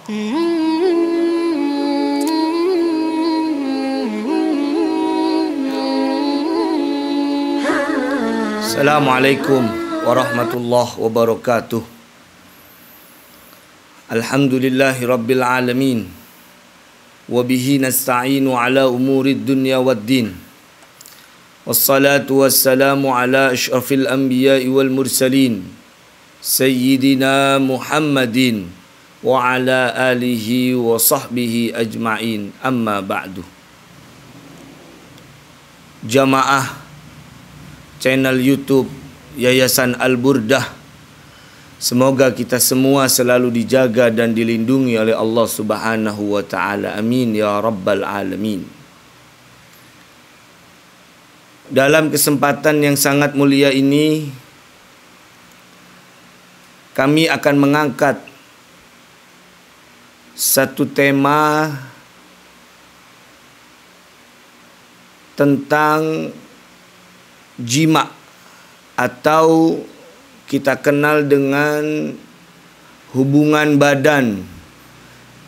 Assalamualaikum warahmatullahi wabarakatuh. Alhamdulillahi rabbil alamin. Wabihi nasta'inu ala umurid dunya waddin. Wassalatu wassalamu ala ashrafil anbiya'i wal mursalin Sayyidina Muhammadin wa ala alihi wa sahbihi ajma'in. Amma ba'du. Jamaah channel YouTube Yayasan Al-Burdah, semoga kita semua selalu dijaga dan dilindungi oleh Allah Subhanahu wa taala. Amin ya rabbal alamin. Dalam kesempatan yang sangat mulia ini, kami akan mengangkat satu tema tentang jima, atau kita kenal dengan hubungan badan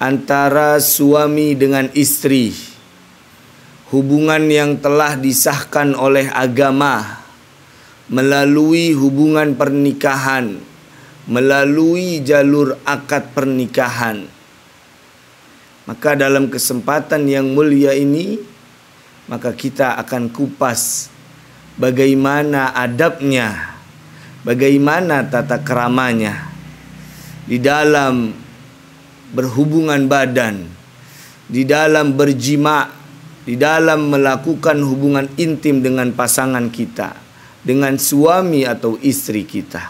antara suami dengan istri. Hubungan yang telah disahkan oleh agama melalui hubungan pernikahan, melalui jalur akad pernikahan. Maka dalam kesempatan yang mulia ini, maka kita akan kupas bagaimana adabnya, bagaimana tata keramanya di dalam berhubungan badan, di dalam berjima, di dalam melakukan hubungan intim dengan pasangan kita, dengan suami atau istri kita.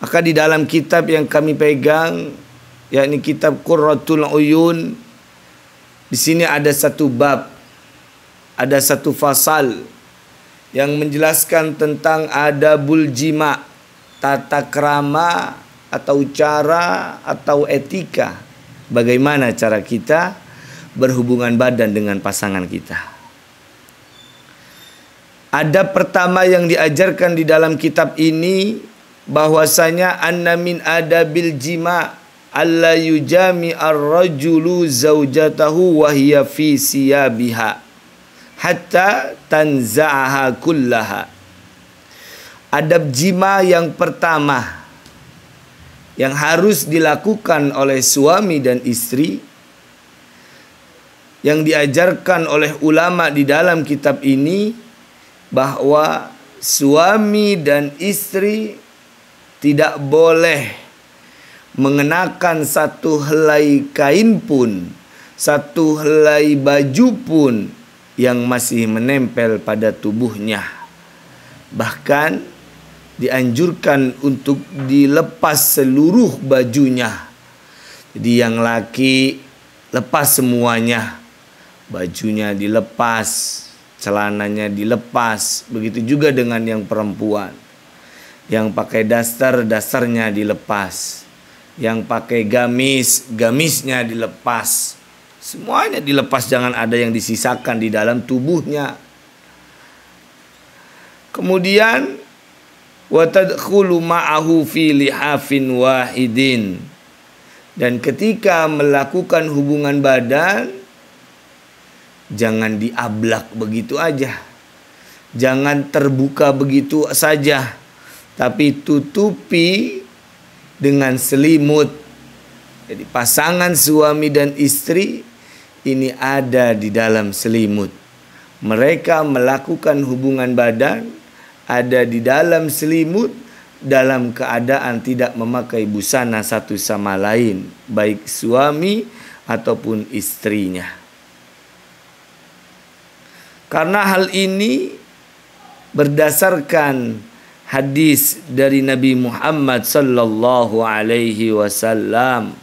Maka di dalam kitab yang kami pegang, yakni kitab Qurratul Uyun, di sini ada satu bab, ada satu fasal yang menjelaskan tentang adabul jima, tata krama atau cara atau etika bagaimana cara kita berhubungan badan dengan pasangan kita. Adab pertama yang diajarkan di dalam kitab ini bahwasanya anna min adabil jima alla yujami ar-rajulu zaujatahu wa hiya fi siyabiha hatta tanza'aha kullaha. Adab jima yang pertama yang harus dilakukan oleh suami dan istri, yang diajarkan oleh ulama di dalam kitab ini, bahwa suami dan istri tidak boleh mengenakan satu helai kain pun, satu helai baju pun yang masih menempel pada tubuhnya. Bahkan dianjurkan untuk dilepas seluruh bajunya. Jadi yang laki lepas semuanya, bajunya dilepas, celananya dilepas. Begitu juga dengan yang perempuan. Yang pakai daster, dasternya dilepas. Yang pakai gamis, gamisnya dilepas. Semuanya dilepas, jangan ada yang disisakan di dalam tubuhnya. Kemudian wa tadkhulu ma'ahu fi lihafin wahidin. Dan ketika melakukan hubungan badan, jangan diablak begitu aja. Jangan terbuka begitu saja, tapi tutupi dengan selimut. Jadi pasangan suami dan istri ini ada di dalam selimut. Mereka melakukan hubungan badan ada di dalam selimut dalam keadaan tidak memakai busana satu sama lain, baik suami ataupun istrinya. Karena hal ini berdasarkan hadis dari Nabi Muhammad sallallahu alaihi wasallam,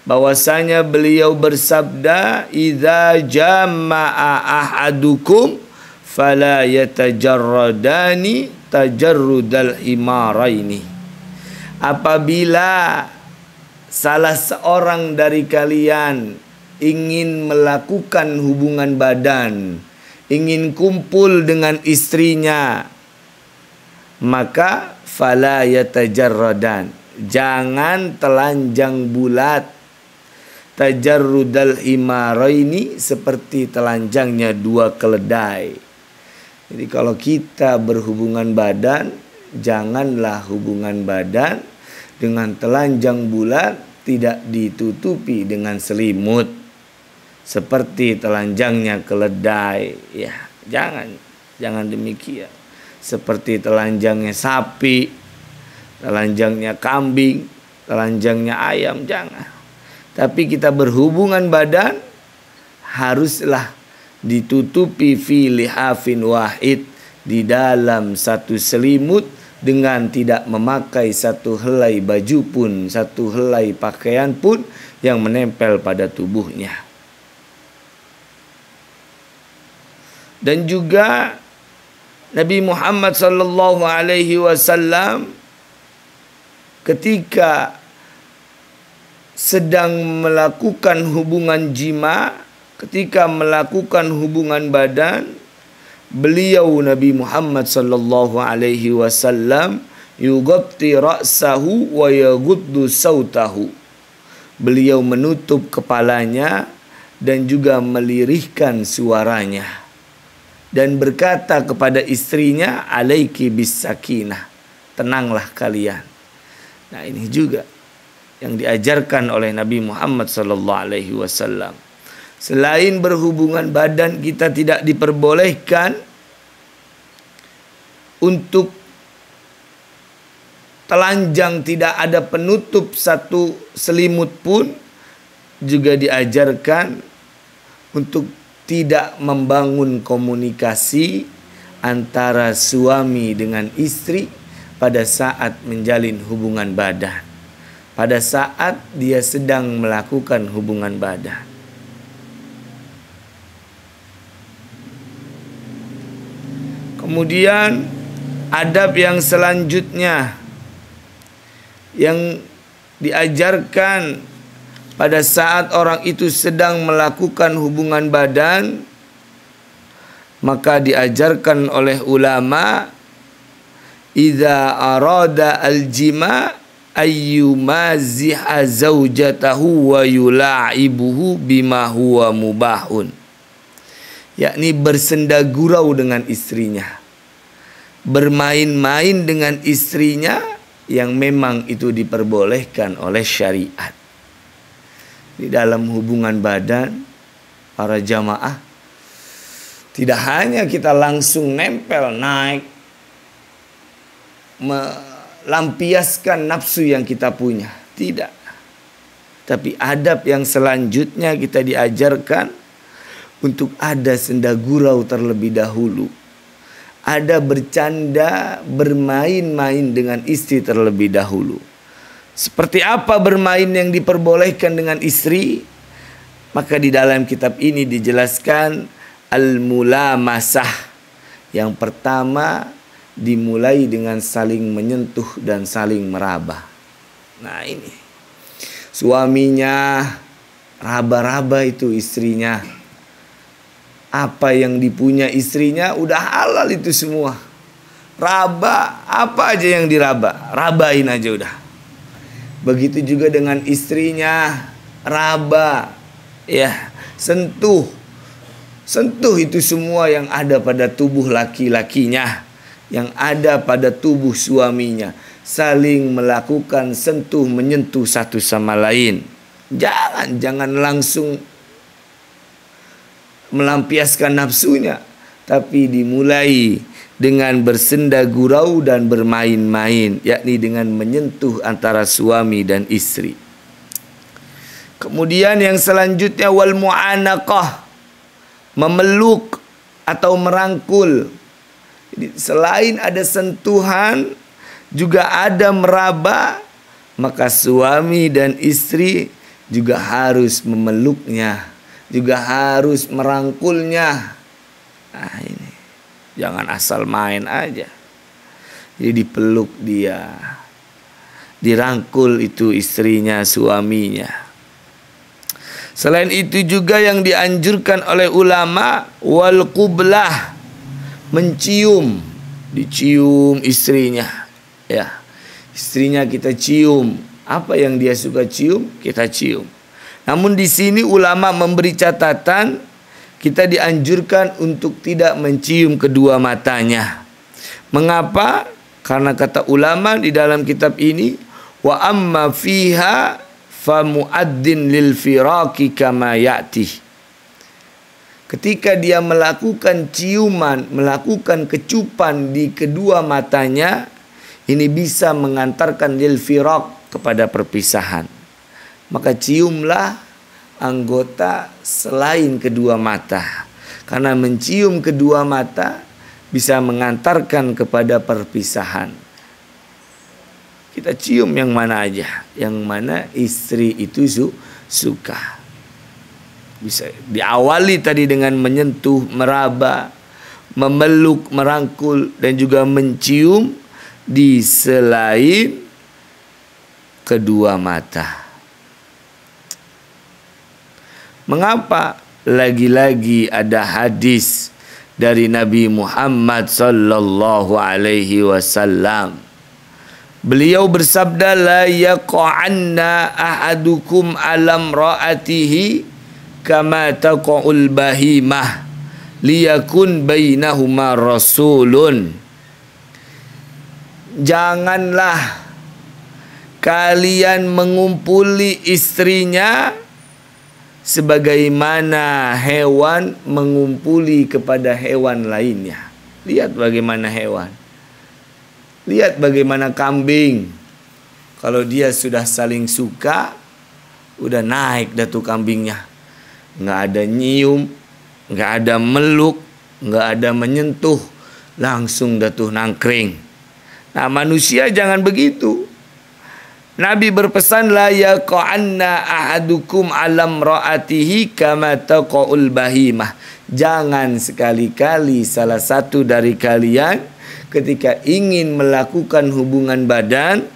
bahwasanya beliau bersabda, "Idza jama'a ahadukum fala yatajarradani tajarrudal himaraini." Apabila salah seorang dari kalian ingin melakukan hubungan badan, ingin kumpul dengan istrinya, maka fala yatajarradan, jangan telanjang bulat. Tajarrudal himaraini, seperti telanjangnya dua keledai. Jadi kalau kita berhubungan badan, janganlah hubungan badan dengan telanjang bulat, tidak ditutupi dengan selimut seperti telanjangnya keledai. Ya, jangan demikian. Seperti telanjangnya sapi, telanjangnya kambing, telanjangnya ayam, jangan. Tapi kita berhubungan badan haruslah ditutupi fi lihafin wahid, di dalam satu selimut, dengan tidak memakai satu helai baju pun, satu helai pakaian pun yang menempel pada tubuhnya. Dan juga Nabi Muhammad sallallahu alaihi wasallam ketika sedang melakukan hubungan jima, ketika melakukan hubungan badan, beliau Nabi Muhammad sallallahu alaihi wasallam yughatti ra'sahu wa yaghuddu sautahu. Beliau menutup kepalanya dan juga melirihkan suaranya, dan berkata kepada istrinya, alaiki bis sakinah, tenanglah kalian. Nah, ini juga yang diajarkan oleh Nabi Muhammad sallallahu alaihi wasallam. Selain berhubungan badan, kita tidak diperbolehkan untuk telanjang, tidak ada penutup satu selimut pun. Juga diajarkan untuk tidak membangun komunikasi antara suami dengan istri pada saat menjalin hubungan badan, pada saat dia sedang melakukan hubungan badan. Kemudian adab yang selanjutnya yang diajarkan pada saat orang itu sedang melakukan hubungan badan, maka diajarkan oleh ulama, idza arada al-jima' ayyumaziha zaujatahu wa yula'ibuhu bima huwa mubahun. Yakni bersenda gurau dengan istrinya, bermain-main dengan istrinya yang memang itu diperbolehkan oleh syariat. Di dalam hubungan badan, para jamaah, tidak hanya kita langsung nempel, naik, melampiaskan nafsu yang kita punya. Tidak. Tapi adab yang selanjutnya kita diajarkan untuk ada senda gurau terlebih dahulu. Ada bercanda, bermain-main dengan istri terlebih dahulu. Seperti apa bermain yang diperbolehkan dengan istri? Maka di dalam kitab ini dijelaskan al-mulamasah. Yang pertama, dimulai dengan saling menyentuh dan saling meraba. Nah, ini suaminya raba-raba itu istrinya. Apa yang dipunya istrinya udah halal itu semua. Raba, apa aja yang diraba, rabain aja udah. Begitu juga dengan istrinya, raba, ya, sentuh itu semua yang ada pada tubuh laki-lakinya, yang ada pada tubuh suaminya. Saling melakukan sentuh menyentuh satu sama lain. Jangan langsung melampiaskan nafsunya, tapi dimulai dengan bersenda gurau dan bermain-main, yakni dengan menyentuh antara suami dan istri. Kemudian yang selanjutnya wal mu'anaqah, memeluk atau merangkul. Jadi selain ada sentuhan, juga ada meraba, maka suami dan istri juga harus memeluknya, juga harus merangkulnya. Nah, ini jangan asal main aja. Jadi dipeluk dia, dirangkul itu istrinya, suaminya. Selain itu juga yang dianjurkan oleh ulama wal qublah, mencium, dicium istrinya. Ya, istrinya kita cium. Apa yang dia suka cium, kita cium. Namun di sini ulama memberi catatan, kita dianjurkan untuk tidak mencium kedua matanya. Mengapa? Karena kata ulama di dalam kitab ini, wa amma fiha fa muaddin lil firaqi kama ya'ti. Ketika dia melakukan ciuman, melakukan kecupan di kedua matanya, ini bisa mengantarkan lil firaq, kepada perpisahan. Maka ciumlah anggota selain kedua mata. Karena mencium kedua mata bisa mengantarkan kepada perpisahan. Kita cium yang mana aja, yang mana istri itu suka. Bisa diawali tadi dengan menyentuh, meraba, memeluk, merangkul, dan juga mencium di selain kedua mata. Mengapa? Lagi-lagi ada hadis dari Nabi Muhammad sallallahu alaihi wasallam. Beliau bersabda, la yaqa'anna ahadukum alam ra'atihi kama taqa'ul bahimah liyakun bainahuma rasulun. Janganlah kalian mengumpuli istrinya sebagaimana hewan mengumpuli kepada hewan lainnya. Lihat bagaimana hewan. Lihat bagaimana kambing. Kalau dia sudah saling suka, udah naik dah tuh kambingnya. Nggak ada nyium, nggak ada meluk, nggak ada menyentuh, langsung dah tuh nangkring. Nah, manusia jangan begitu. Nabi berpesan, la yaqa'anna ahadukum alam ra'atihi kama taqa'ul bahimah. Jangan sekali-kali salah satu dari kalian ketika ingin melakukan hubungan badan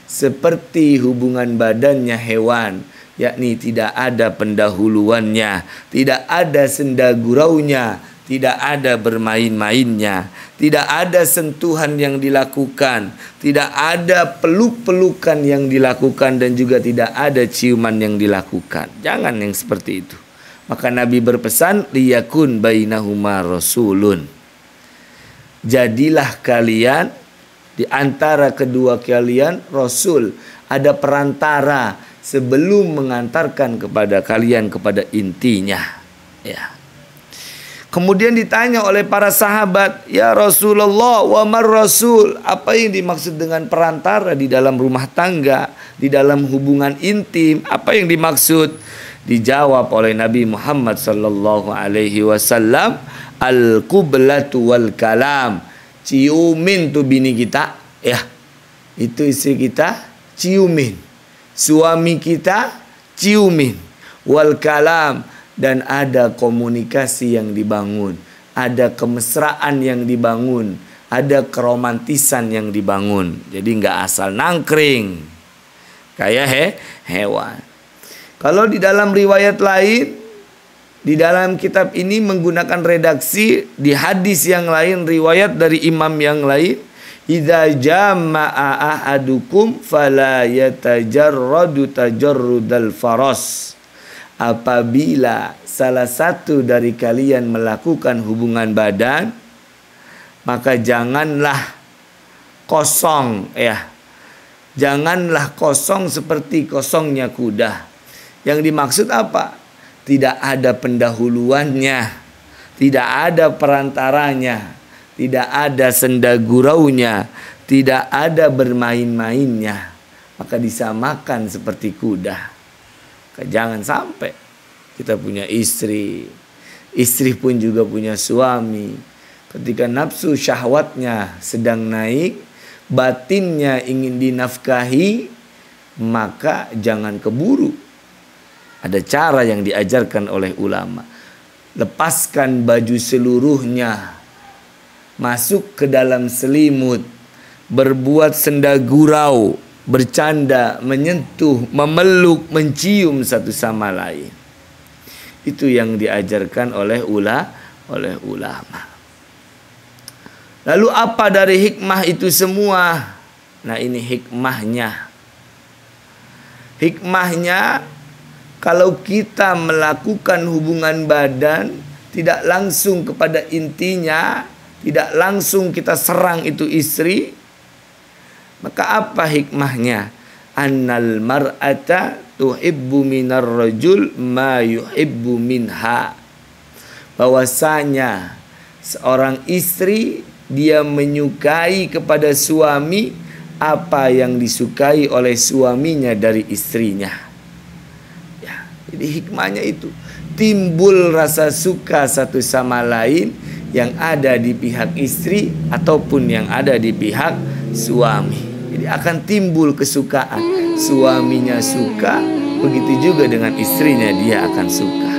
seperti hubungan badannya hewan, yakni tidak ada pendahuluannya, tidak ada senda guraunya, tidak ada bermain-mainnya, tidak ada sentuhan yang dilakukan, tidak ada peluk-pelukan yang dilakukan, dan juga tidak ada ciuman yang dilakukan. Jangan yang seperti itu. Maka Nabi berpesan, liyakun bainahuma rasulun. Jadilah kalian di antara kedua kalian rasul, ada perantara sebelum mengantarkan kepada kalian kepada intinya. Ya. Kemudian ditanya oleh para sahabat, ya Rasulullah, wa mar rasul? Apa yang dimaksud dengan perantara di dalam rumah tangga, di dalam hubungan intim? Apa yang dimaksud? Dijawab oleh Nabi Muhammad sallallahu alaihi wasallam, al-qublatu wal kalam. Ciumin tuh bini kita, ya. Itu istri kita, ciumin. Suami kita, ciumin. Wal kalam. Dan ada komunikasi yang dibangun, ada kemesraan yang dibangun, ada keromantisan yang dibangun. Jadi nggak asal nangkring kayak hewan. Kalau di dalam riwayat lain, di dalam kitab ini menggunakan redaksi di hadis yang lain, riwayat dari imam yang lain, idza jama'a ahadukum fala yatajarradu tajarrudal faras. Apabila salah satu dari kalian melakukan hubungan badan, maka janganlah kosong, ya. Janganlah kosong seperti kosongnya kuda. Yang dimaksud apa? Tidak ada pendahuluannya, tidak ada perantaranya, tidak ada senda guraunya, tidak ada bermain-mainnya. Maka disamakan seperti kuda. Jangan sampai kita punya istri, istri pun juga punya suami. Ketika nafsu syahwatnya sedang naik, batinnya ingin dinafkahi, maka jangan keburu. Ada cara yang diajarkan oleh ulama. Lepaskan baju seluruhnya, masuk ke dalam selimut, berbuat senda gurau, bercanda, menyentuh, memeluk, mencium satu sama lain. Itu yang diajarkan oleh ulama. Lalu apa dari hikmah itu semua? Nah, ini hikmahnya. Hikmahnya, kalau kita melakukan hubungan badan tidak langsung kepada intinya, tidak langsung kita serang itu istri, maka apa hikmahnya? Annal mar'ata tuhibbu minar rajul ma yuhibbu minha. Bahwasanya seorang istri dia menyukai kepada suami apa yang disukai oleh suaminya dari istrinya. Ya, jadi hikmahnya itu timbul rasa suka satu sama lain yang ada di pihak istri ataupun yang ada di pihak suami. Jadi akan timbul kesukaan. Suaminya suka, begitu juga dengan istrinya dia akan suka.